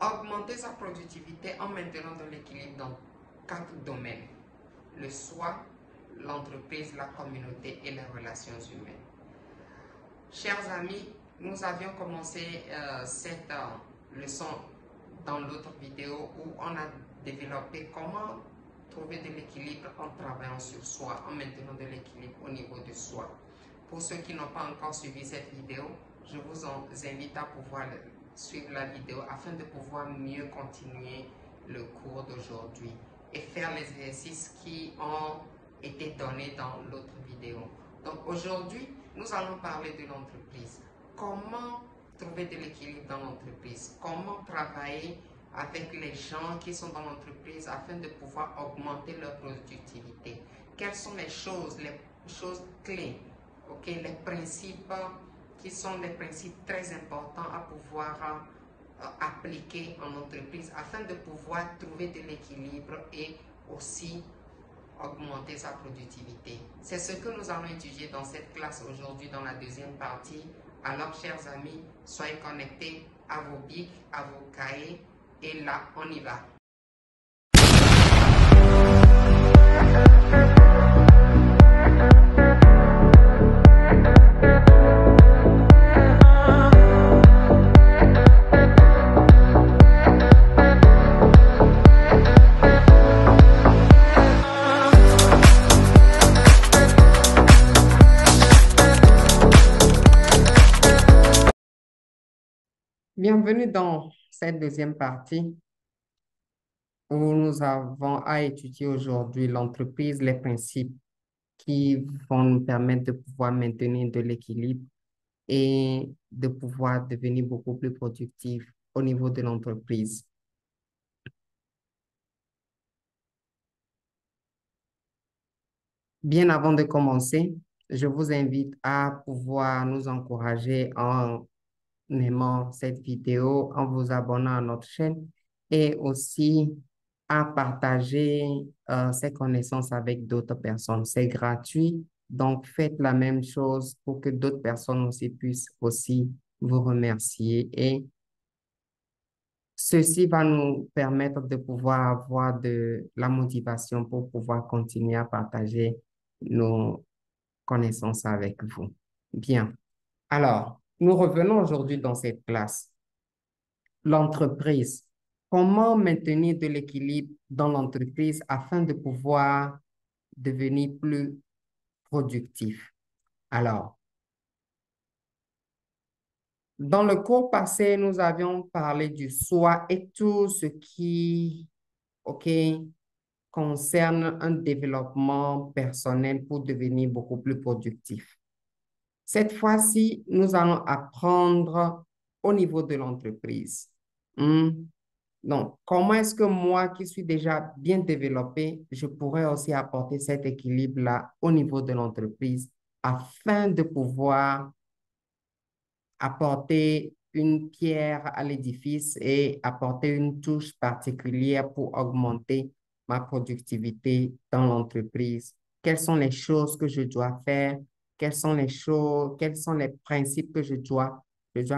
Augmenter sa productivité en maintenant de l'équilibre dans 4 domaines: le soi, l'entreprise, la communauté et les relations humaines. Chers amis, nous avions commencé cette leçon dans l'autre vidéo où on a développé comment trouver de l'équilibre en travaillant sur soi, en maintenant de l'équilibre au niveau de soi. Pour ceux qui n'ont pas encore suivi cette vidéo, je vous invite à pouvoir suivre la vidéo afin de pouvoir mieux continuer le cours d'aujourd'hui et faire les exercices qui ont été donnés dans l'autre vidéo. Donc aujourd'hui, nous allons parler de l'entreprise. Comment trouver de l'équilibre dans l'entreprise? Comment travailler avec les gens qui sont dans l'entreprise afin de pouvoir augmenter leur productivité? Quelles sont les choses clés, les principes qui sont des principes très importants à pouvoir appliquer en entreprise afin de pouvoir trouver de l'équilibre et aussi augmenter sa productivité. C'est ce que nous allons étudier dans cette classe aujourd'hui dans la deuxième partie. Alors, chers amis, soyez connectés à vos bics, à vos cahiers et là, on y va. Bienvenue dans cette deuxième partie où nous avons à étudier aujourd'hui l'entreprise, les principes qui vont nous permettre de pouvoir maintenir de l'équilibre et de pouvoir devenir beaucoup plus productif au niveau de l'entreprise. Bien avant de commencer, je vous invite à pouvoir nous encourager en aimant cette vidéo, en vous abonnant à notre chaîne et aussi à partager ces connaissances avec d'autres personnes. C'est gratuit, donc faites la même chose pour que d'autres personnes aussi puissent aussi vous remercier et ceci va nous permettre de pouvoir avoir de la motivation pour pouvoir continuer à partager nos connaissances avec vous. Bien. Alors, nous revenons aujourd'hui dans cette classe. L'entreprise. Comment maintenir de l'équilibre dans l'entreprise afin de pouvoir devenir plus productif? Alors, dans le cours passé, nous avions parlé du soi et tout ce qui, concerne un développement personnel pour devenir beaucoup plus productif. Cette fois-ci, nous allons apprendre au niveau de l'entreprise. Donc, comment est-ce que moi, qui suis déjà bien développé, je pourrais aussi apporter cet équilibre-là au niveau de l'entreprise afin de pouvoir apporter une pierre à l'édifice et apporter une touche particulière pour augmenter ma productivité dans l'entreprise? Quelles sont les choses que je dois faire? Quelles sont les principes que je dois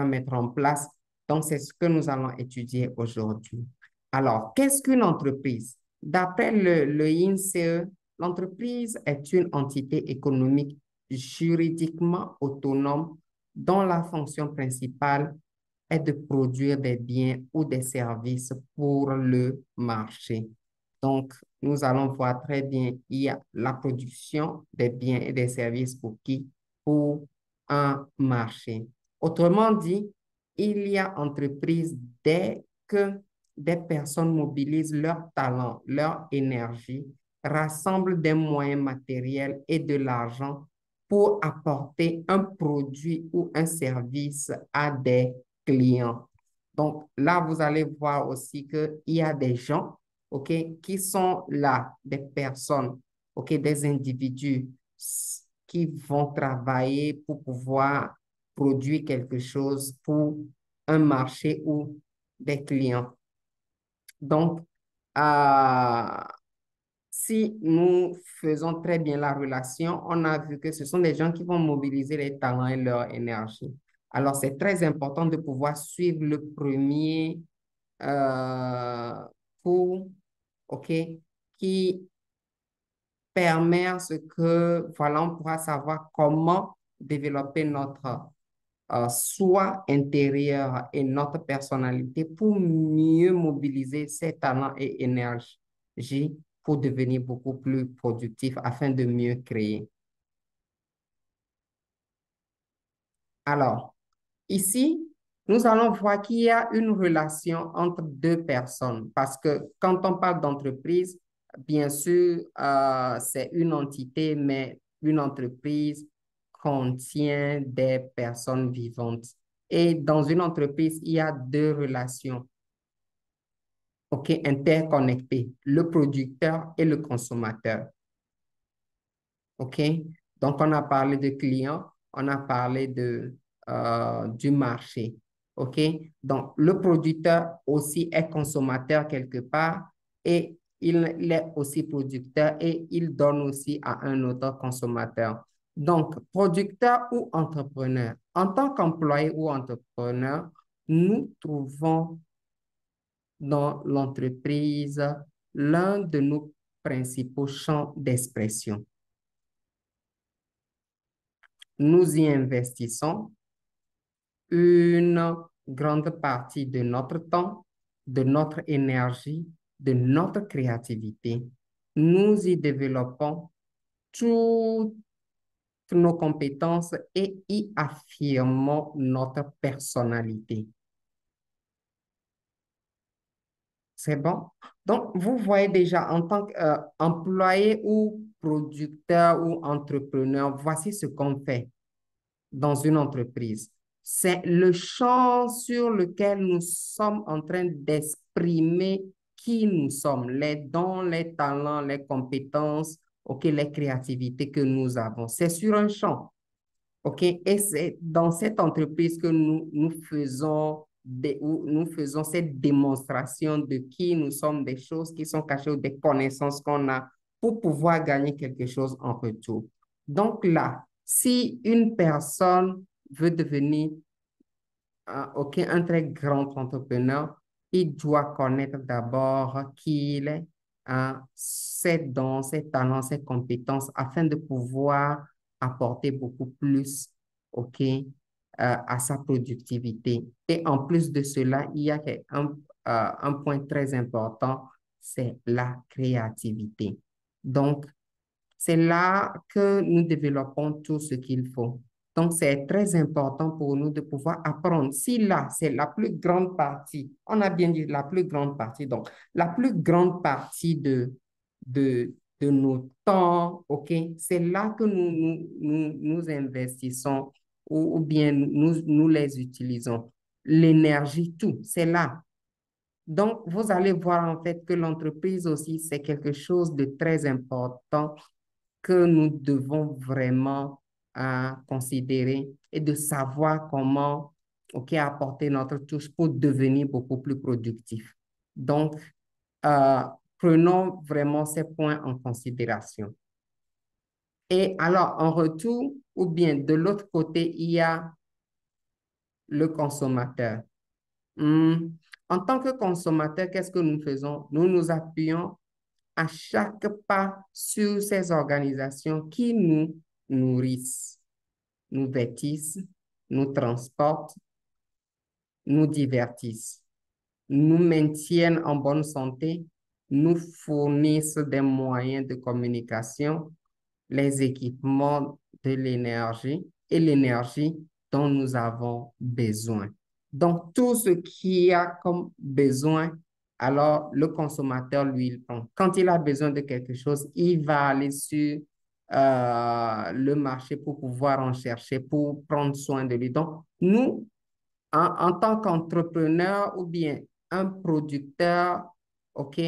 mettre en place? Donc, c'est ce que nous allons étudier aujourd'hui. Alors, qu'est-ce qu'une entreprise? D'après le INSEE, l'entreprise est une entité économique juridiquement autonome dont la fonction principale est de produire des biens ou des services pour le marché. Donc, nous allons voir très bien, il y a la production des biens et des services pour qui? Pour un marché. Autrement dit, il y a entreprise dès que des personnes mobilisent leur talent, leur énergie, rassemblent des moyens matériels et de l'argent pour apporter un produit ou un service à des clients. Donc là, vous allez voir aussi qu'il y a des gens, qui sont là, des personnes, des individus qui vont travailler pour pouvoir produire quelque chose pour un marché ou des clients. Donc, si nous faisons très bien la relation, on a vu que ce sont des gens qui vont mobiliser les talents et leur énergie. Alors, c'est très important de pouvoir suivre le premier euh, pour, OK, qui permet à ce que, voilà, on pourra savoir comment développer notre soi intérieur et notre personnalité pour mieux mobiliser ses talents et énergie pour devenir beaucoup plus productif afin de mieux créer. Alors, ici, nous allons voir qu'il y a une relation entre deux personnes parce que quand on parle d'entreprise, bien sûr, c'est une entité, mais une entreprise contient des personnes vivantes. Et dans une entreprise, il y a deux relations, OK, interconnectées, le producteur et le consommateur. OK? Donc, on a parlé de clients, on a parlé du marché. OK? Donc, le producteur aussi est consommateur quelque part et il est aussi producteur et il donne aussi à un autre consommateur. Donc, producteur ou entrepreneur, en tant qu'employé ou entrepreneur, nous trouvons dans l'entreprise l'un de nos principaux champs d'expression. Nous y investissons une grande partie de notre temps, de notre énergie, de notre créativité. Nous y développons toutes nos compétences et y affirmons notre personnalité. C'est bon? Donc, vous voyez déjà en tant qu'employé ou producteur ou entrepreneur, voici ce qu'on fait dans une entreprise. C'est le champ sur lequel nous sommes en train d'exprimer qui nous sommes, les dons, les talents, les compétences, OK, les créativités que nous avons. C'est sur un champ. OK? Et c'est dans cette entreprise que nous faisons où nous faisons cette démonstration de qui nous sommes, des choses qui sont cachées ou des connaissances qu'on a pour pouvoir gagner quelque chose en retour. Donc là, si une personne veut devenir OK, un très grand entrepreneur, il doit connaître d'abord qui il est, ses dons, ses talents, ses compétences, afin de pouvoir apporter beaucoup plus, OK, à sa productivité. Et en plus de cela, il y a un point très important, c'est la créativité. Donc, c'est là que nous développons tout ce qu'il faut. Donc, c'est très important pour nous de pouvoir apprendre. Si là, c'est la plus grande partie, on a bien dit la plus grande partie, donc la plus grande partie de nos temps, OK, c'est là que nous investissons ou bien nous les utilisons. L'énergie, tout, c'est là. Donc, vous allez voir en fait que l'entreprise aussi, c'est quelque chose de très important que nous devons vraiment considérer et de savoir comment apporter notre touche pour devenir beaucoup plus productif. Donc, euh, prenons vraiment ces points en considération. Et alors, en retour, ou bien de l'autre côté, il y a le consommateur. Hmm. En tant que consommateur, qu'est-ce que nous faisons? Nous nous appuyons à chaque pas sur ces organisations qui nous nourrissent, nous vêtissent, nous transportent, nous divertissent, nous maintiennent en bonne santé, nous fournissent des moyens de communication, les équipements de l'énergie et l'énergie dont nous avons besoin. Donc, tout ce qu'il y a comme besoin, alors le consommateur, lui, il prend. Quand il a besoin de quelque chose, il va aller sur le marché pour pouvoir en chercher, pour prendre soin de lui. Donc, nous, en tant qu'entrepreneur ou bien un producteur, OK,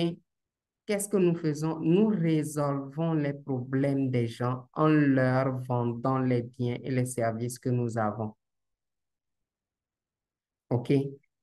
qu'est-ce que nous faisons? Nous résolvons les problèmes des gens en leur vendant les biens et les services que nous avons. OK?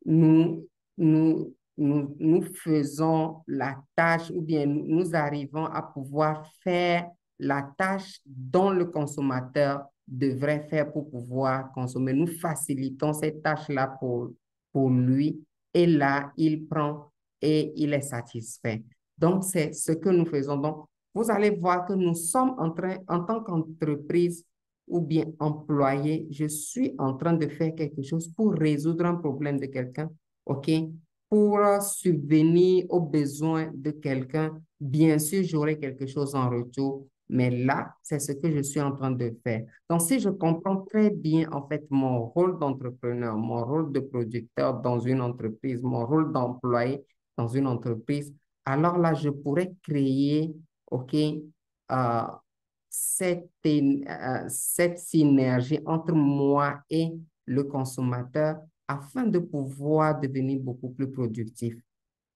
Nous, nous faisons la tâche ou bien nous arrivons à pouvoir faire la tâche dont le consommateur devrait faire pour pouvoir consommer. Nous facilitons cette tâche-là pour lui et là, il prend et il est satisfait. Donc, c'est ce que nous faisons. Donc, vous allez voir que nous sommes en train, en tant qu'entreprise ou bien employé, je suis en train de faire quelque chose pour résoudre un problème de quelqu'un, OK? Pour subvenir aux besoins de quelqu'un. Bien sûr, j'aurai quelque chose en retour, mais là, c'est ce que je suis en train de faire. Donc, si je comprends très bien, en fait, mon rôle d'entrepreneur, mon rôle de producteur dans une entreprise, mon rôle d'employé dans une entreprise, alors là, je pourrais créer, OK, cette synergie entre moi et le consommateur afin de pouvoir devenir beaucoup plus productif.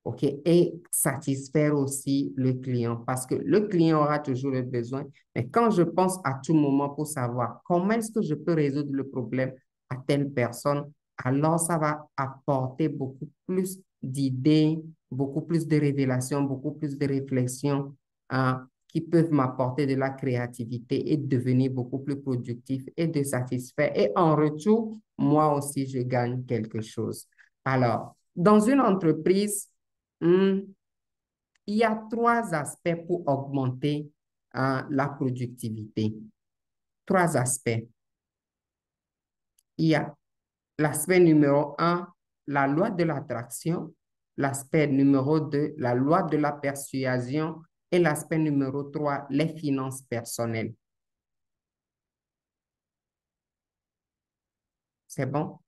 OK, et satisfaire aussi le client parce que le client aura toujours le besoin. Mais quand je pense à tout moment pour savoir comment est-ce que je peux résoudre le problème à telle personne, alors ça va apporter beaucoup plus d'idées, beaucoup plus de révélations, beaucoup plus de réflexions qui peuvent m'apporter de la créativité et devenir beaucoup plus productif et de satisfaire. Et en retour, moi aussi, je gagne quelque chose. Alors, dans une entreprise, Hmm, il y a trois aspects pour augmenter la productivité. Trois aspects. Il y a l'aspect numéro un, la loi de l'attraction. L'aspect numéro deux, la loi de la persuasion. Et l'aspect numéro trois, les finances personnelles. C'est bon?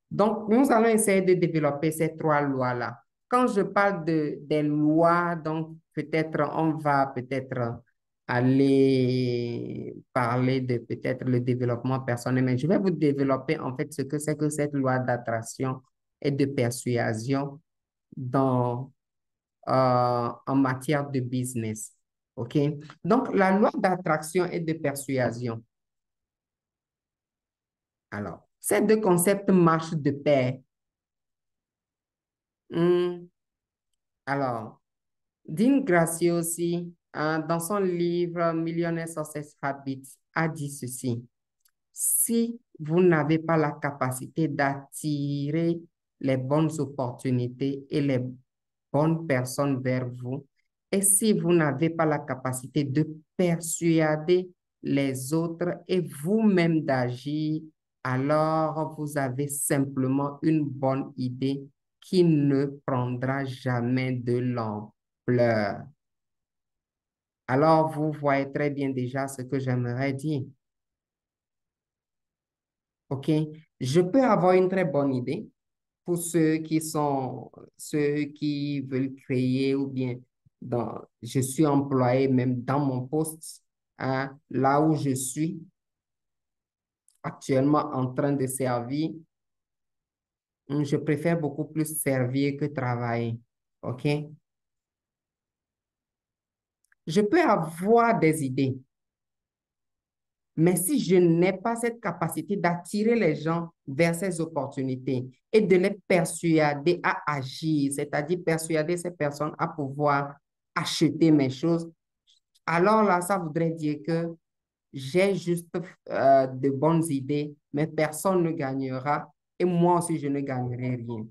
Donc, nous allons essayer de développer ces trois lois-là. Quand je parle des lois, donc peut-être on va peut-être aller parler de peut-être le développement personnel, mais je vais vous développer en fait ce que c'est que cette loi d'attraction et de persuasion dans, en matière de business. OK? Donc, la loi d'attraction et de persuasion. Alors, ces deux concepts marchent de pair. Hmm, Alors, Dean Graziosi, dans son livre Millionaire Success Habits, a dit ceci. Si vous n'avez pas la capacité d'attirer les bonnes opportunités et les bonnes personnes vers vous, et si vous n'avez pas la capacité de persuader les autres et vous-même d'agir, alors vous avez simplement une bonne idée qui ne prendra jamais de l'ampleur. Alors, vous voyez très bien déjà ce que j'aimerais dire. OK? Je peux avoir une très bonne idée pour ceux qui veulent créer ou bien je suis employé même dans mon poste, hein, là où je suis actuellement en train de servir, je préfère beaucoup plus servir que travailler. OK? Je peux avoir des idées. Mais si je n'ai pas cette capacité d'attirer les gens vers ces opportunités et de les persuader à agir, c'est-à-dire persuader ces personnes à pouvoir acheter mes choses, alors là, ça voudrait dire que j'ai juste de bonnes idées, mais personne ne gagnera et moi aussi, je ne gagnerai rien.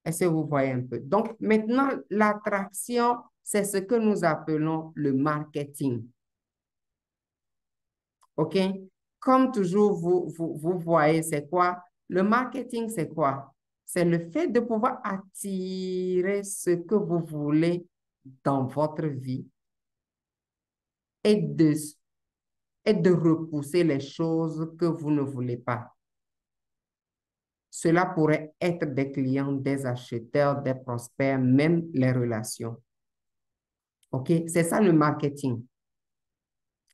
Est-ce que vous voyez un peu? Donc, maintenant, l'attraction, c'est ce que nous appelons le marketing. OK? Comme toujours, vous voyez, c'est quoi? Le marketing, c'est quoi? C'est le fait de pouvoir attirer ce que vous voulez dans votre vie et et de repousser les choses que vous ne voulez pas. Cela pourrait être des clients, des acheteurs, des prospects, même les relations. OK? C'est ça le marketing.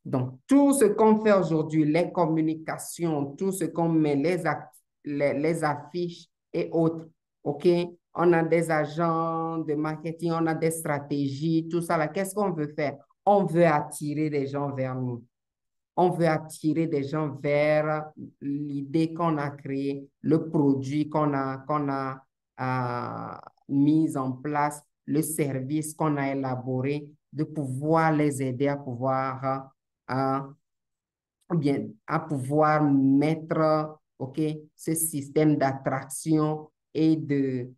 Donc, tout ce qu'on fait aujourd'hui, les communications, tout ce qu'on met, les affiches et autres, OK? On a des agents de marketing, on a des stratégies, tout ça là. Qu'est-ce qu'on veut faire? On veut attirer des gens vers nous. On veut attirer des gens vers l'idée qu'on a créée, le produit qu'on a mis en place, le service qu'on a élaboré, de pouvoir les aider à pouvoir bien, à pouvoir mettre, OK, ce système d'attraction et de,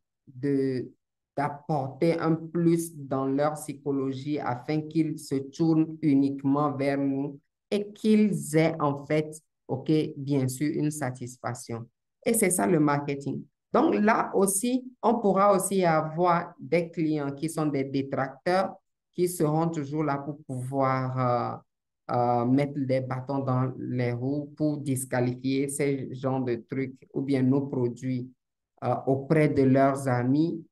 d'apporter un plus dans leur psychologie afin qu'ils se tournent uniquement vers nous et qu'ils aient en fait, OK, bien sûr, une satisfaction. Et c'est ça le marketing. Donc là aussi, on pourra aussi avoir des clients qui sont des détracteurs qui seront toujours là pour pouvoir mettre des bâtons dans les roues pour disqualifier ces genres de trucs ou bien nos produits auprès de leurs amis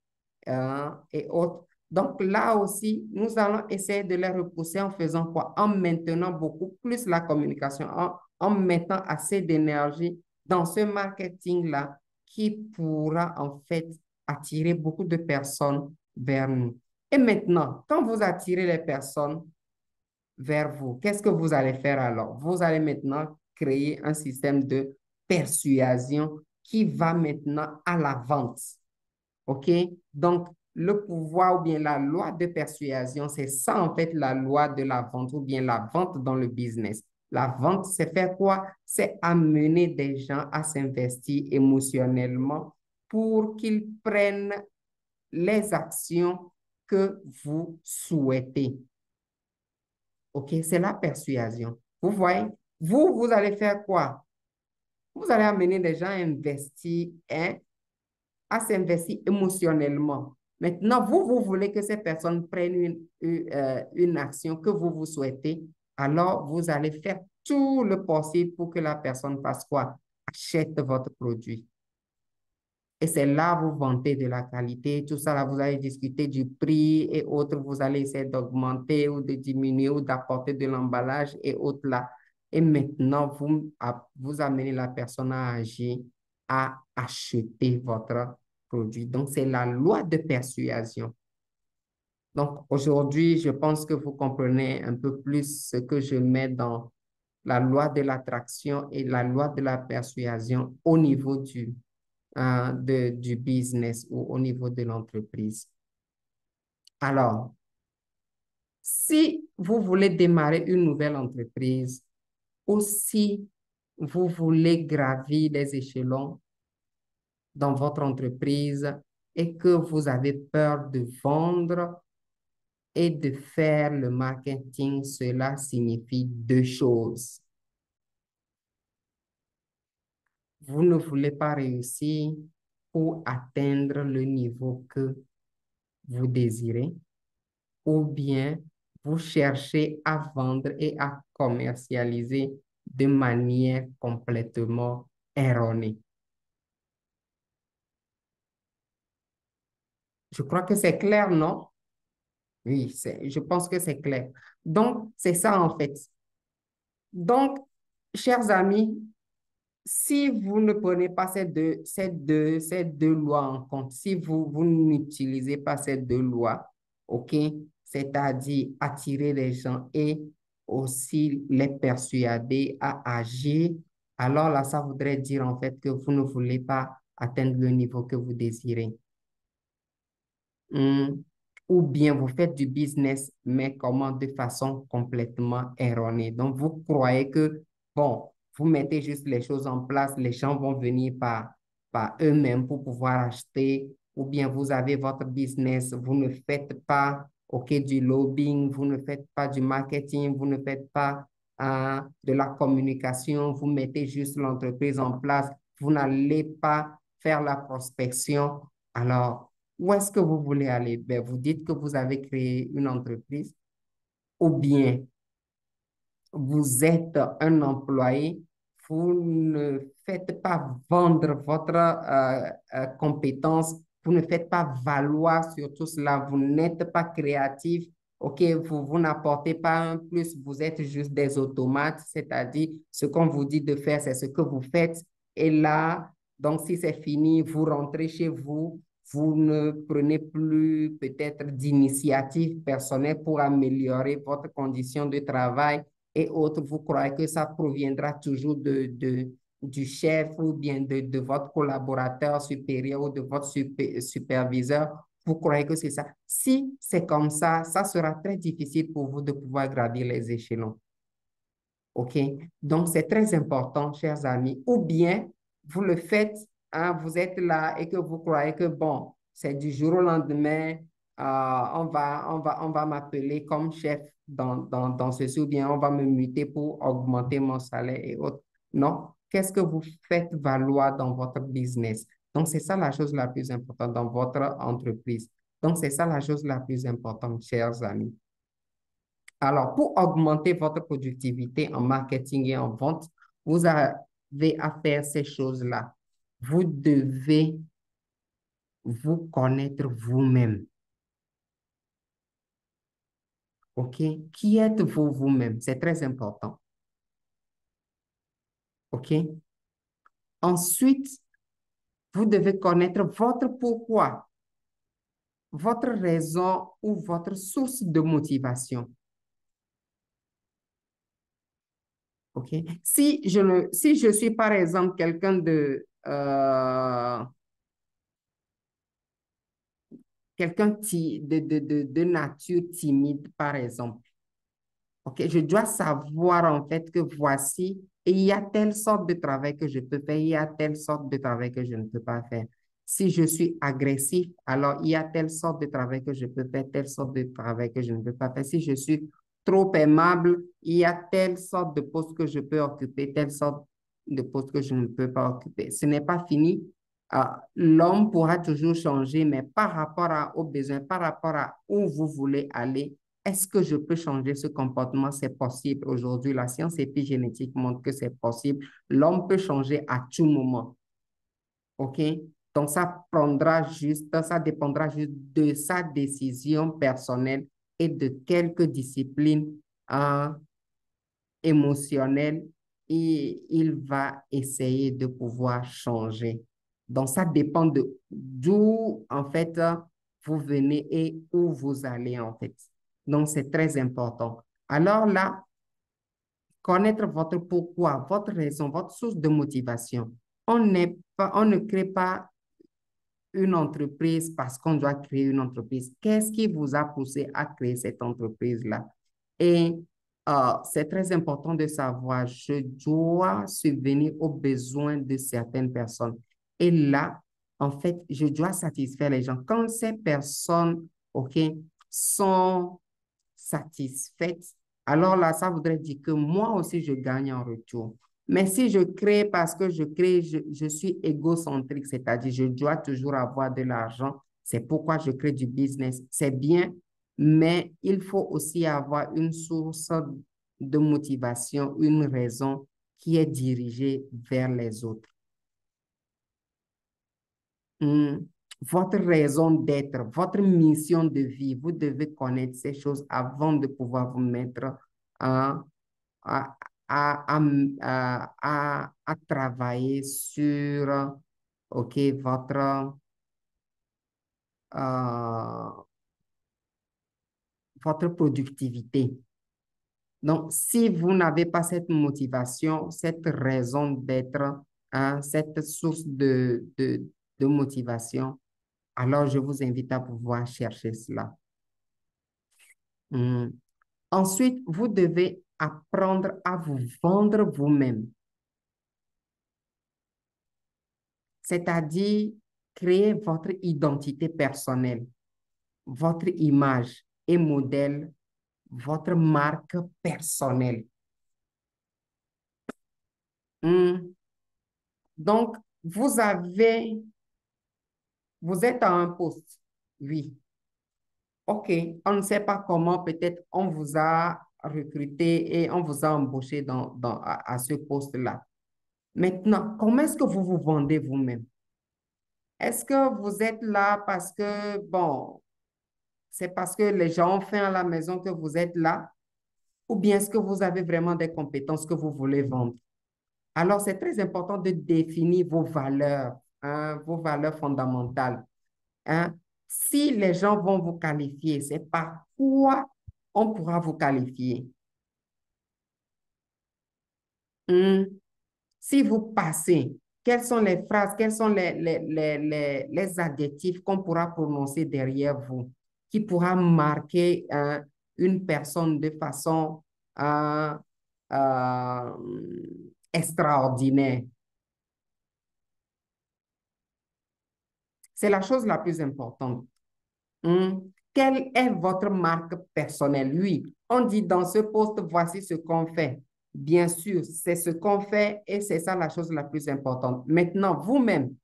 et autres. Donc là aussi, nous allons essayer de les repousser en faisant quoi? En maintenant beaucoup plus la communication, en mettant assez d'énergie dans ce marketing-là qui pourra en fait attirer beaucoup de personnes vers nous. Et maintenant, quand vous attirez les personnes vers vous, qu'est-ce que vous allez faire alors? Vous allez maintenant créer un système de persuasion qui va maintenant à la vente. OK? Donc, le pouvoir ou bien la loi de persuasion, c'est ça en fait la loi de la vente ou bien la vente dans le business. La vente, c'est faire quoi? C'est amener des gens à s'investir émotionnellement pour qu'ils prennent les actions que vous souhaitez. OK? C'est la persuasion. Vous voyez? Vous allez faire quoi? Vous allez amener des gens à investir, hein, à s'investir émotionnellement. Maintenant, vous voulez que ces personnes prennent une action que vous souhaitez, alors vous allez faire tout le possible pour que la personne fasse quoi? Achète votre produit. Et c'est là vous vantez de la qualité, tout ça, là, vous allez discuter du prix et autres, vous allez essayer d'augmenter ou de diminuer ou d'apporter de l'emballage et autres là. Et maintenant, vous amenez la personne à agir, à acheter votre produit. Donc, c'est la loi de persuasion. Donc, aujourd'hui, je pense que vous comprenez un peu plus ce que je mets dans la loi de l'attraction et la loi de la persuasion au niveau du business ou au niveau de l'entreprise. Alors, si vous voulez démarrer une nouvelle entreprise ou si vous voulez gravir les échelons dans votre entreprise et que vous avez peur de vendre et de faire le marketing, cela signifie deux choses. Vous ne voulez pas réussir pour atteindre le niveau que vous désirez, ou bien vous cherchez à vendre et à commercialiser de manière complètement erronée. Je crois que c'est clair, non? Oui, je pense que c'est clair. Donc, c'est ça en fait. Donc, chers amis, si vous ne prenez pas ces deux lois en compte, si vous n'utilisez pas ces deux lois, OK, c'est-à-dire attirer les gens et aussi les persuader à agir, alors là, ça voudrait dire en fait que vous ne voulez pas atteindre le niveau que vous désirez. Hmm. Ou bien vous faites du business, mais comment de façon complètement erronée. Donc, vous croyez que, bon, vous mettez juste les choses en place, les gens vont venir par eux-mêmes pour pouvoir acheter, ou bien vous avez votre business, vous ne faites pas, OK, du lobbying, vous ne faites pas du marketing, vous ne faites pas de la communication, vous mettez juste l'entreprise en place, vous n'allez pas faire la prospection. Alors, où est-ce que vous voulez aller? Ben, vous dites que vous avez créé une entreprise ou bien vous êtes un employé, vous ne faites pas vendre votre compétence, vous ne faites pas valoir sur tout cela, vous n'êtes pas créatif, ok, vous n'apportez pas un plus, vous êtes juste des automates, c'est-à-dire ce qu'on vous dit de faire, c'est ce que vous faites. Et là, donc si c'est fini, vous rentrez chez vous, vous ne prenez plus peut-être d'initiative personnelle pour améliorer votre condition de travail et autres, vous croyez que ça proviendra toujours du chef ou bien de votre collaborateur supérieur ou de votre superviseur. Vous croyez que c'est ça. Si c'est comme ça sera très difficile pour vous de pouvoir gravir les échelons. OK? Donc, c'est très important, chers amis. Ou bien, vous le faites hein, vous êtes là et que vous croyez que, bon, c'est du jour au lendemain, on va m'appeler comme chef dans ceci ou bien on va me muter pour augmenter mon salaire et autres. Non. Qu'est-ce que vous faites valoir dans votre business? Donc, c'est ça la chose la plus importante dans votre entreprise. Donc, c'est ça la chose la plus importante, chers amis. Alors, pour augmenter votre productivité en marketing et en vente, vous avez à faire ces choses-là. Vous devez vous connaître vous-même. OK? Qui êtes-vous vous-même? C'est très important. OK? Ensuite, vous devez connaître votre pourquoi, votre raison ou votre source de motivation. OK? Si je suis, par exemple, de nature timide, par exemple, OK, je dois savoir en fait que voici, et il y a telle sorte de travail que je peux faire, il y a telle sorte de travail que je ne peux pas faire. Si je suis agressif, alors il y a telle sorte de travail que je peux faire, telle sorte de travail que je ne peux pas faire. Si je suis trop aimable, il y a telle sorte de poste que je peux occuper, telle sorte de poste que je ne peux pas occuper. Ce n'est pas fini. L'homme pourra toujours changer, mais par rapport aux besoins, par rapport à où vous voulez aller, est-ce que je peux changer ce comportement? C'est possible. Aujourd'hui, la science épigénétique montre que c'est possible. L'homme peut changer à tout moment. OK? Donc, ça dépendra juste de sa décision personnelle et de quelques disciplines euh, émotionnelles et il va essayer de pouvoir changer. Donc, ça dépend de d'où, en fait, vous venez et où vous allez, en fait. Donc, c'est très important. Alors là, connaître votre pourquoi, votre raison, votre source de motivation. On ne crée pas une entreprise parce qu'on doit créer une entreprise. Qu'est-ce qui vous a poussé à créer cette entreprise-là? Et c'est très important de savoir, je dois subvenir aux besoins de certaines personnes. Et là, en fait, je dois satisfaire les gens. Quand ces personnes, OK, sont satisfaites, alors là, ça voudrait dire que moi aussi, je gagne en retour. Mais si je crée parce que je crée, je suis égocentrique, c'est-à-dire je dois toujours avoir de l'argent, c'est pourquoi je crée du business. C'est bien, mais il faut aussi avoir une source de motivation, une raison qui est dirigée vers les autres. Hmm. Votre raison d'être, votre mission de vie, vous devez connaître ces choses avant de pouvoir vous mettre à, à, à travailler sur OK, euh, votre productivité. Donc, si vous n'avez pas cette motivation, cette raison d'être, hein, cette source de motivation, alors je vous invite à pouvoir chercher cela. Hmm. Ensuite, vous devez apprendre à vous vendre vous-même, c'est-à-dire créer votre identité personnelle, votre image et modèle, votre marque personnelle. Hmm. Donc, vous êtes à un poste, oui. OK, on ne sait pas comment, peut-être on vous a recruté et on vous a embauché à ce poste-là. Maintenant, comment est-ce que vous vous vendez vous-même? Est-ce que vous êtes là parce que, bon, c'est parce que les gens ont faim à la maison que vous êtes là? Ou bien est-ce que vous avez vraiment des compétences que vous voulez vendre? Alors, c'est très important de définir vos valeurs, hein, vos valeurs fondamentales. Hein. Si les gens vont vous qualifier, c'est par quoi on pourra vous qualifier. Hmm. Si vous passez, quelles sont les phrases, quels sont les adjectifs qu'on pourra prononcer derrière vous, qui pourra marquer une personne de façon euh, euh, extraordinaire. C'est la chose la plus importante. Hmm. Quelle est votre marque personnelle? Oui, on dit dans ce poste, voici ce qu'on fait. Bien sûr, c'est ce qu'on fait et c'est ça la chose la plus importante. Maintenant, vous-même,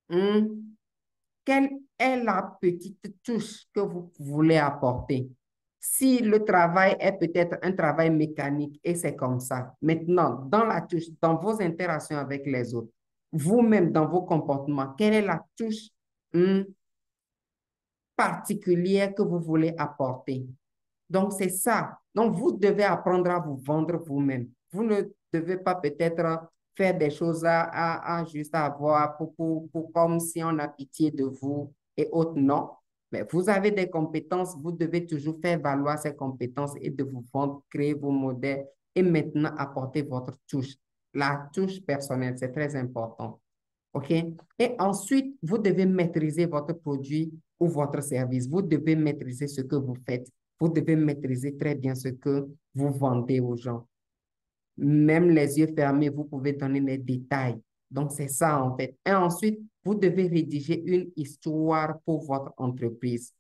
hmm, quelle est la petite touche que vous voulez apporter? Si le travail est peut-être un travail mécanique et c'est comme ça, maintenant, dans la touche, dans vos interactions avec les autres, vous-même, dans vos comportements, quelle est la touche hmm, particulière que vous voulez apporter? Donc, c'est ça. Donc, vous devez apprendre à vous vendre vous-même. Vous ne devez pas peut-être faire des choses à juste avoir comme si on a pitié de vous et autres. Non. Mais vous avez des compétences, vous devez toujours faire valoir ces compétences et de vous vendre, créer vos modèles et maintenant apporter votre touche. La touche personnelle, c'est très important. OK? Et ensuite, vous devez maîtriser votre produit ou votre service. Vous devez maîtriser ce que vous faites. Vous devez maîtriser très bien ce que vous vendez aux gens. Même les yeux fermés, vous pouvez donner les détails. Donc, c'est ça en fait. Et ensuite, vous devez rédiger une histoire pour votre entreprise.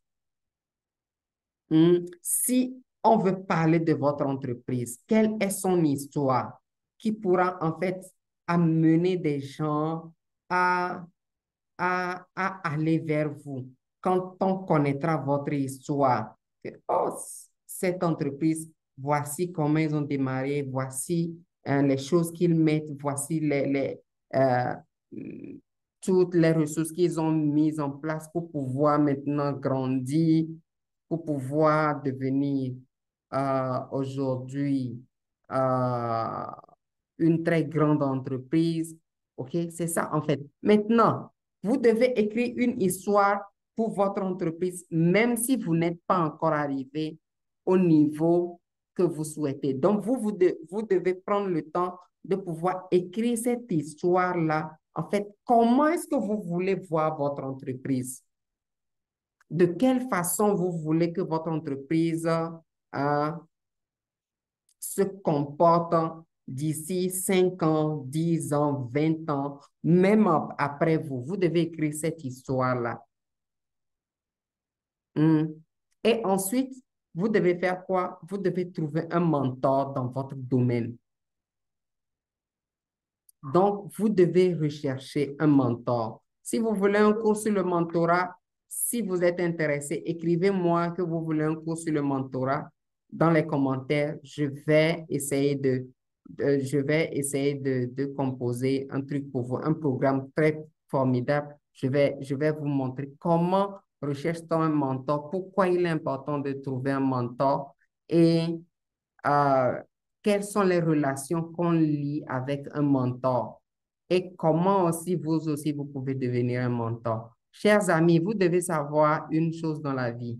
Si on veut parler de votre entreprise, quelle est son histoire qui pourra en fait amener des gens à à aller vers vous quand on connaîtra votre histoire. Que, oh, cette entreprise, voici comment ils ont démarré, voici les choses qu'ils mettent, voici euh, toutes les ressources qu'ils ont mises en place pour pouvoir maintenant grandir, pour pouvoir devenir aujourd'hui euh, une très grande entreprise. OK? C'est ça en fait. Maintenant, vous devez écrire une histoire pour votre entreprise, même si vous n'êtes pas encore arrivé au niveau que vous souhaitez. Donc, vous devez prendre le temps de pouvoir écrire cette histoire-là. En fait, comment est-ce que vous voulez voir votre entreprise? De quelle façon vous voulez que votre entreprise se comporte d'ici 5 ans, 10 ans, 20 ans, même après vous. Vous devez écrire cette histoire-là. Hmm. Et ensuite, vous devez faire quoi? Vous devez trouver un mentor dans votre domaine. Donc, vous devez rechercher un mentor. Si vous voulez un cours sur le mentorat, si vous êtes intéressé, écrivez-moi que vous voulez un cours sur le mentorat dans les commentaires. Je vais essayer de composer un truc pour vous, un programme très formidable. Je vais vous montrer comment recherche-t-on un mentor, pourquoi il est important de trouver un mentor et euh, quelles sont les relations qu'on lie avec un mentor et comment aussi vous pouvez devenir un mentor. Chers amis, vous devez savoir une chose dans la vie.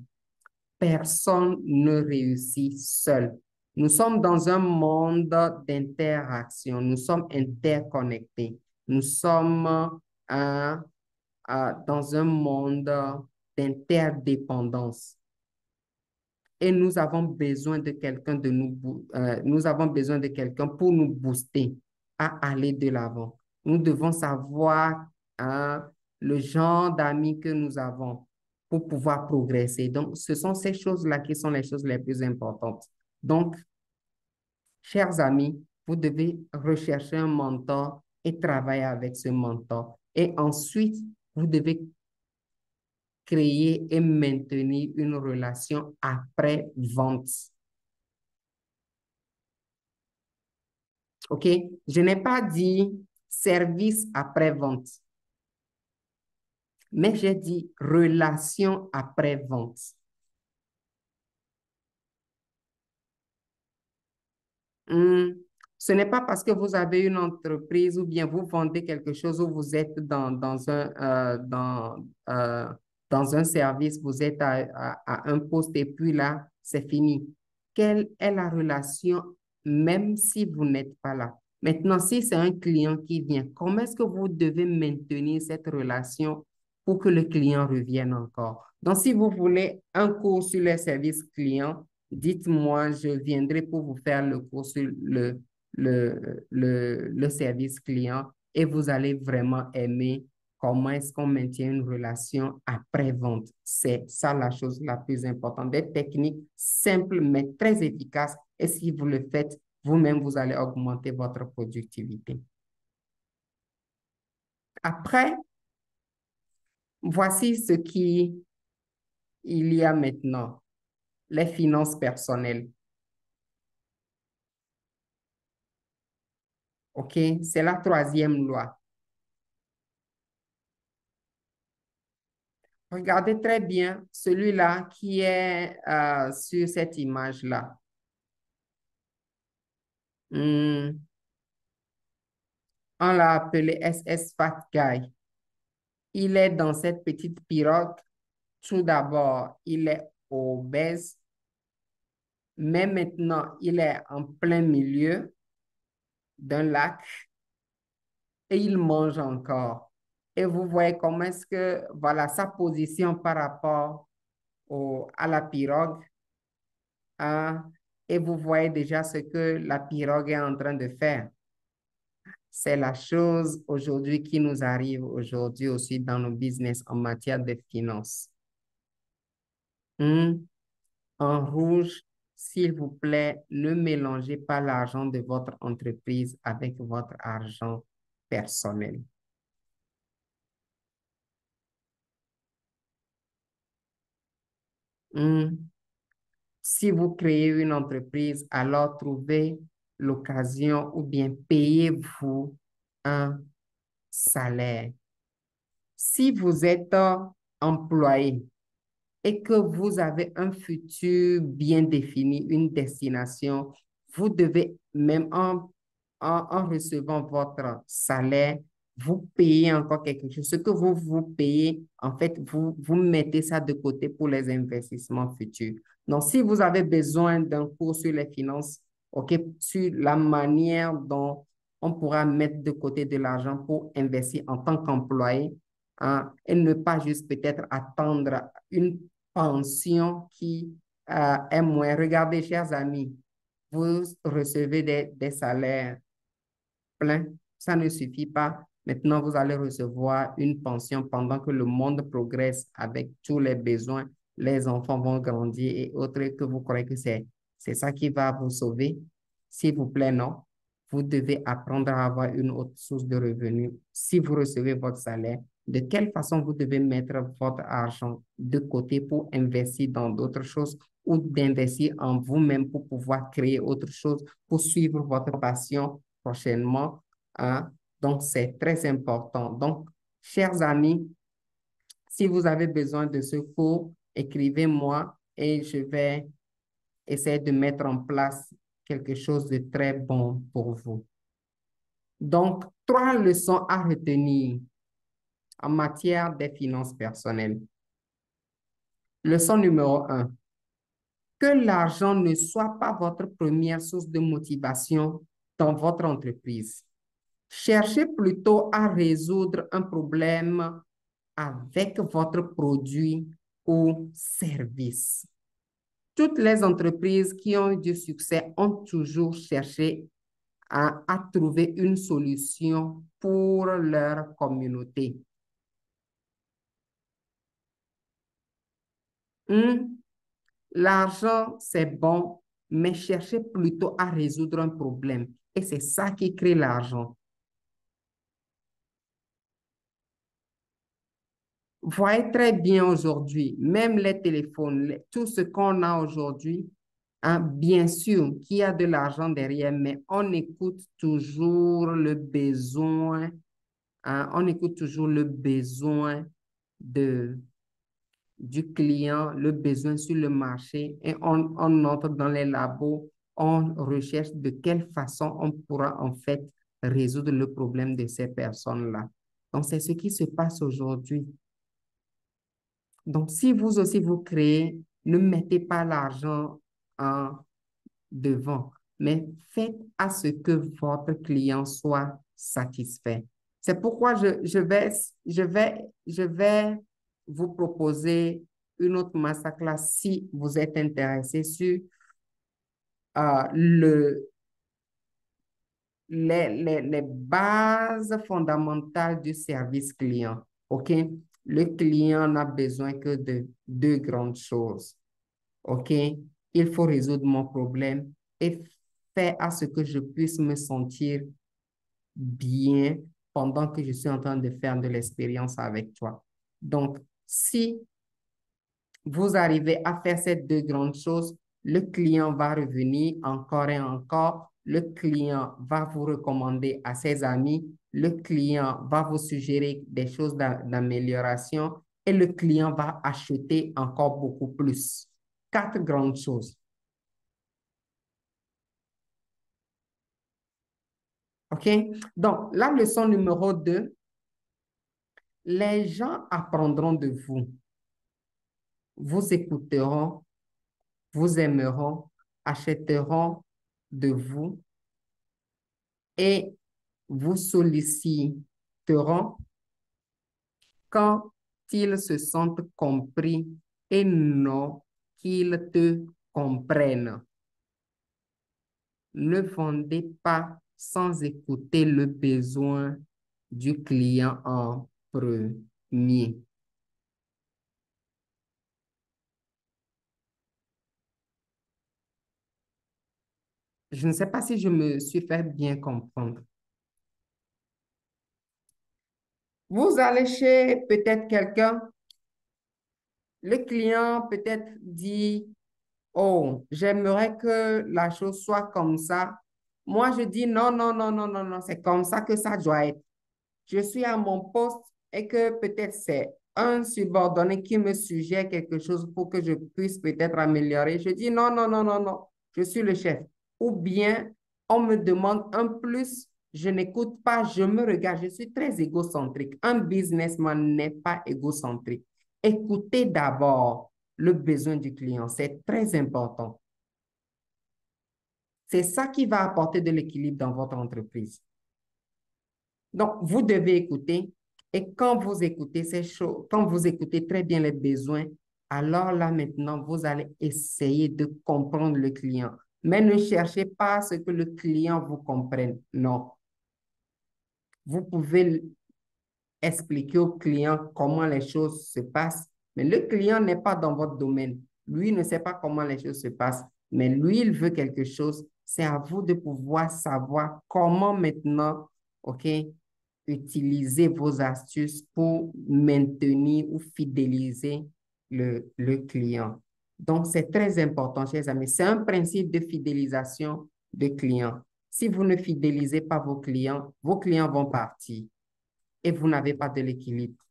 Personne ne réussit seul. Nous sommes dans un monde d'interaction. Nous sommes interconnectés. Nous sommes dans un monde d'interdépendance et nous avons besoin de quelqu'un nous avons besoin de quelqu'un pour nous booster à aller de l'avant. Nous devons savoir le genre d'amis que nous avons pour pouvoir progresser. Donc, ce sont ces choses-là qui sont les choses les plus importantes. Donc, chers amis, vous devez rechercher un mentor et travailler avec ce mentor. Et ensuite, vous devez créer et maintenir une relation après-vente. OK? Je n'ai pas dit service après-vente, mais j'ai dit relation après-vente. Hmm. Ce n'est pas parce que vous avez une entreprise ou bien vous vendez quelque chose ou vous êtes euh, dans un service, vous êtes à un poste et puis là, c'est fini. Quelle est la relation même si vous n'êtes pas là? Maintenant, si c'est un client qui vient, comment est-ce que vous devez maintenir cette relation pour que le client revienne encore? Donc, si vous voulez un cours sur les services clients, dites-moi, je viendrai pour vous faire le cours sur le service client et vous allez vraiment aimer comment est-ce qu'on maintient une relation après-vente. C'est ça la chose la plus importante. Des techniques simples mais très efficaces. Et si vous le faites, vous-même, vous allez augmenter votre productivité. Après, voici ce qu'il y a maintenant, les finances personnelles. OK? C'est la troisième loi. Regardez très bien celui-là qui est sur cette image-là. On l'a appelé SS Fat Guy. Il est dans cette petite pirogue. Tout d'abord, il est obèse, mais maintenant, il est en plein milieu d'un lac et il mange encore. Et vous voyez comment est-ce que, voilà, sa position par rapport à la pirogue. Hein, et vous voyez déjà ce que la pirogue est en train de faire. C'est la chose aujourd'hui qui nous arrive aujourd'hui aussi dans nos business en matière de finances. En rouge, s'il vous plaît, ne mélangez pas l'argent de votre entreprise avec votre argent personnel. Si vous créez une entreprise, alors trouvez l'occasion ou bien payez-vous un salaire. Si vous êtes employé et que vous avez un futur bien défini, une destination, vous devez même en recevant votre salaire, vous payer encore quelque chose. Ce que vous payez, en fait, vous mettez ça de côté pour les investissements futurs. Donc, si vous avez besoin d'un cours sur les finances, OK, sur la manière dont on pourra mettre de côté de l'argent pour investir en tant qu'employé, hein, et ne pas juste peut-être attendre une pension qui est moins. Regardez, chers amis, vous recevez des salaires pleins, ça ne suffit pas. Maintenant, vous allez recevoir une pension pendant que le monde progresse avec tous les besoins. Les enfants vont grandir et autres que vous croyez que c'est ça qui va vous sauver. S'il vous plaît, non. Vous devez apprendre à avoir une autre source de revenus. Si vous recevez votre salaire, de quelle façon vous devez mettre votre argent de côté pour investir dans d'autres choses ou d'investir en vous-même pour pouvoir créer autre chose, pour suivre votre passion prochainement. Hein? Donc, c'est très important. Donc, chers amis, si vous avez besoin de ce cours, écrivez-moi et je vais essayer de mettre en place quelque chose de très bon pour vous. Donc, 3 leçons à retenir en matière des finances personnelles. Leçon numéro 1, que l'argent ne soit pas votre première source de motivation dans votre entreprise. Cherchez plutôt à résoudre un problème avec votre produit ou service. Toutes les entreprises qui ont eu du succès ont toujours cherché à trouver une solution pour leur communauté. L'argent, c'est bon, mais cherchez plutôt à résoudre un problème. Et c'est ça qui crée l'argent. Voyez très bien aujourd'hui, même les téléphones, tout ce qu'on a aujourd'hui, hein, bien sûr qu'il y a de l'argent derrière, mais on écoute toujours le besoin, hein, on écoute toujours le besoin de, du client, le besoin sur le marché et on entre dans les labos, on recherche de quelle façon on pourra en fait résoudre le problème de ces personnes-là. Donc, c'est ce qui se passe aujourd'hui. Donc, si vous aussi vous créez, ne mettez pas l'argent en devant, mais faites à ce que votre client soit satisfait. C'est pourquoi je vais vous proposer une autre masterclass si vous êtes intéressé sur euh, le, les bases fondamentales du service client. OK? Le client n'a besoin que de deux grandes choses. OK? Il faut résoudre mon problème et faire à ce que je puisse me sentir bien pendant que je suis en train de faire de l'expérience avec toi. Donc, si vous arrivez à faire ces deux grandes choses, le client va revenir encore et encore, le client va vous recommander à ses amis, le client va vous suggérer des choses d'amélioration et le client va acheter encore beaucoup plus. Quatre grandes choses. OK? Donc, la leçon numéro 2, les gens apprendront de vous, vous écouteront, vous aimeront, achèteront de vous et vous solliciteront quand ils se sentent compris et non qu'ils te comprennent. Ne vendez pas sans écouter le besoin du client en premier. Je ne sais pas si je me suis fait bien comprendre. Vous allez chez peut-être quelqu'un, le client peut-être dit, oh, j'aimerais que la chose soit comme ça. Moi, je dis non, non, non, non, non, non, c'est comme ça que ça doit être. Je suis à mon poste et que peut-être c'est un subordonné qui me suggère quelque chose pour que je puisse peut-être améliorer. Je dis non, non, non, non, non, je suis le chef. Ou bien on me demande un plus, je n'écoute pas, je me regarde. Je suis très égocentrique. Un businessman n'est pas égocentrique. Écoutez d'abord le besoin du client, c'est très important. C'est ça qui va apporter de l'équilibre dans votre entreprise. Donc, vous devez écouter et quand vous écoutez ces choses, quand vous écoutez très bien les besoins, alors là maintenant, vous allez essayer de comprendre le client. Mais ne cherchez pas à ce que le client vous comprenne. Non. Vous pouvez expliquer au client comment les choses se passent, mais le client n'est pas dans votre domaine. Lui ne sait pas comment les choses se passent, mais lui, il veut quelque chose. C'est à vous de pouvoir savoir comment maintenant, OK, utiliser vos astuces pour maintenir ou fidéliser le client. Donc, c'est très important, chers amis. C'est un principe de fidélisation de clients. Si vous ne fidélisez pas vos clients vont partir et vous n'avez pas de l'équilibre.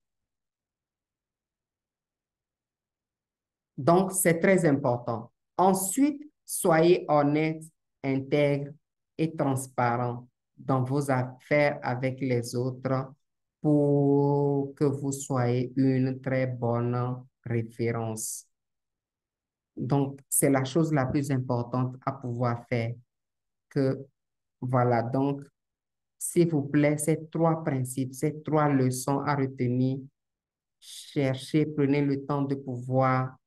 Donc, c'est très important. Ensuite, soyez honnête, intègre et transparent dans vos affaires avec les autres pour que vous soyez une très bonne référence. Donc, c'est la chose la plus importante à pouvoir faire. Que, voilà, donc, s'il vous plaît, ces trois principes, ces trois leçons à retenir, cherchez, prenez le temps de pouvoir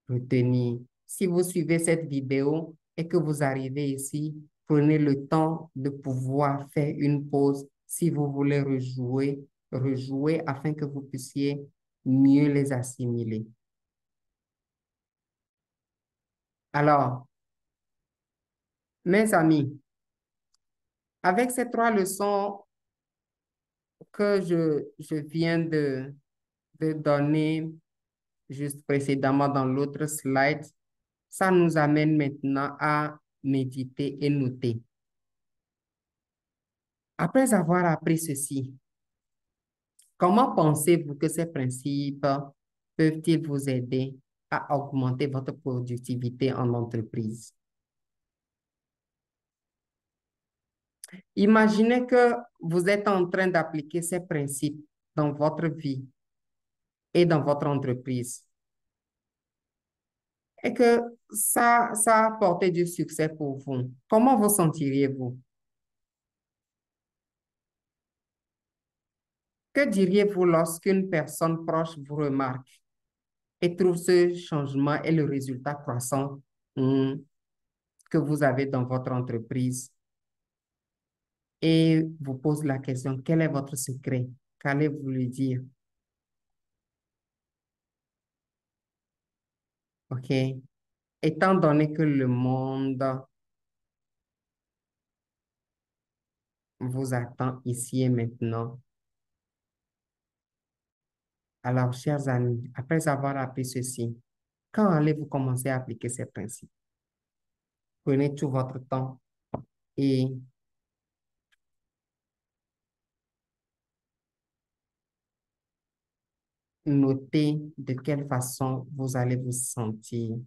retenir. Si vous suivez cette vidéo et que vous arrivez ici, prenez le temps de pouvoir faire une pause si vous voulez rejouer afin que vous puissiez mieux les assimiler. Alors, mes amis, avec ces trois leçons que je viens de donner juste précédemment dans l'autre slide, ça nous amène maintenant à méditer et noter. Après avoir appris ceci, comment pensez-vous que ces principes peuvent-ils vous aider à augmenter votre productivité en entreprise? Imaginez que vous êtes en train d'appliquer ces principes dans votre vie et dans votre entreprise et que ça a apporté du succès pour vous. Comment vous sentiriez-vous? Que diriez-vous lorsqu'une personne proche vous remarque et trouve ce changement et le résultat croissant que vous avez dans votre entreprise? et vous pose la question, quel est votre secret? Qu'allez-vous lui dire? OK? Étant donné que le monde vous attend ici et maintenant, alors, chers amis, après avoir appris ceci, quand allez-vous commencer à appliquer ces principes? Prenez tout votre temps et notez de quelle façon vous allez vous sentir,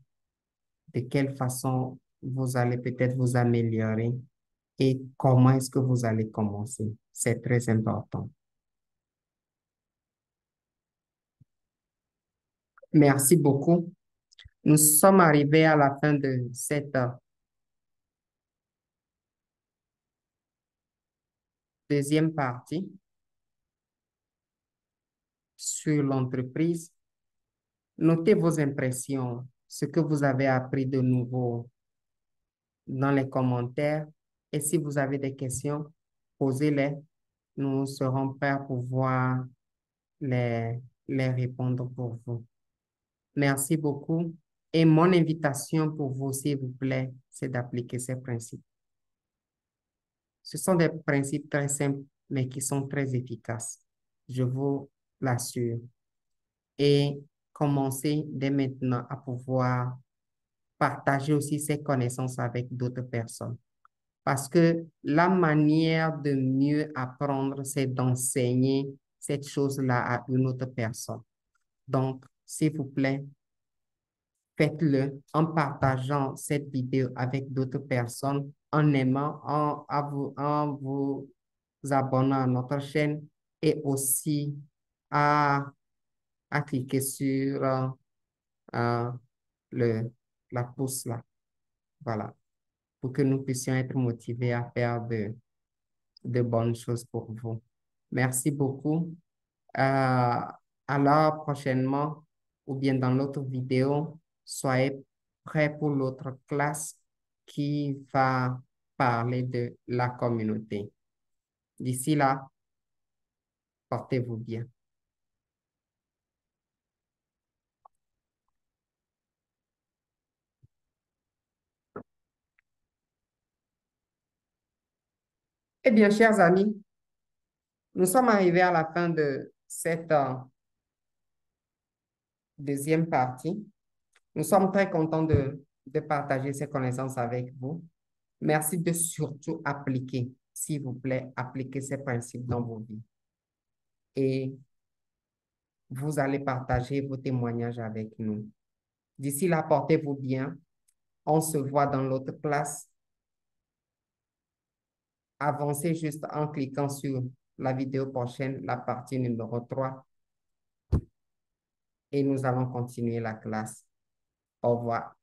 de quelle façon vous allez peut-être vous améliorer et comment est-ce que vous allez commencer. C'est très important. Merci beaucoup. Nous sommes arrivés à la fin de cette deuxième partie sur l'entreprise. Notez vos impressions, ce que vous avez appris de nouveau dans les commentaires. Et si vous avez des questions, posez-les. Nous serons prêts à pouvoir les, les répondre pour vous. Merci beaucoup. Et mon invitation pour vous, s'il vous plaît, c'est d'appliquer ces principes. Ce sont des principes très simples, mais qui sont très efficaces. Je vous l'assure. Et commencez dès maintenant à pouvoir partager aussi ces connaissances avec d'autres personnes. Parce que la manière de mieux apprendre, c'est d'enseigner cette chose-là à une autre personne. Donc, s'il vous plaît, faites-le en partageant cette vidéo avec d'autres personnes, en aimant, en vous abonnant à notre chaîne et aussi à, à cliquer sur euh, le, la pouce là. Voilà, pour que nous puissions être motivés à faire de bonnes choses pour vous. Merci beaucoup. Euh, alors, prochainement, ou bien dans l'autre vidéo, soyez prêts pour l'autre classe qui va parler de la communauté. D'ici là, portez-vous bien. Eh bien, chers amis, nous sommes arrivés à la fin de cette deuxième partie. Nous sommes très contents de partager ces connaissances avec vous. Merci de surtout appliquer, s'il vous plaît, appliquer ces principes dans vos vies. Et vous allez partager vos témoignages avec nous. D'ici là, portez-vous bien. On se voit dans l'autre classe. Avancez juste en cliquant sur la vidéo prochaine, la partie numéro 3, et nous allons continuer la classe. Au revoir.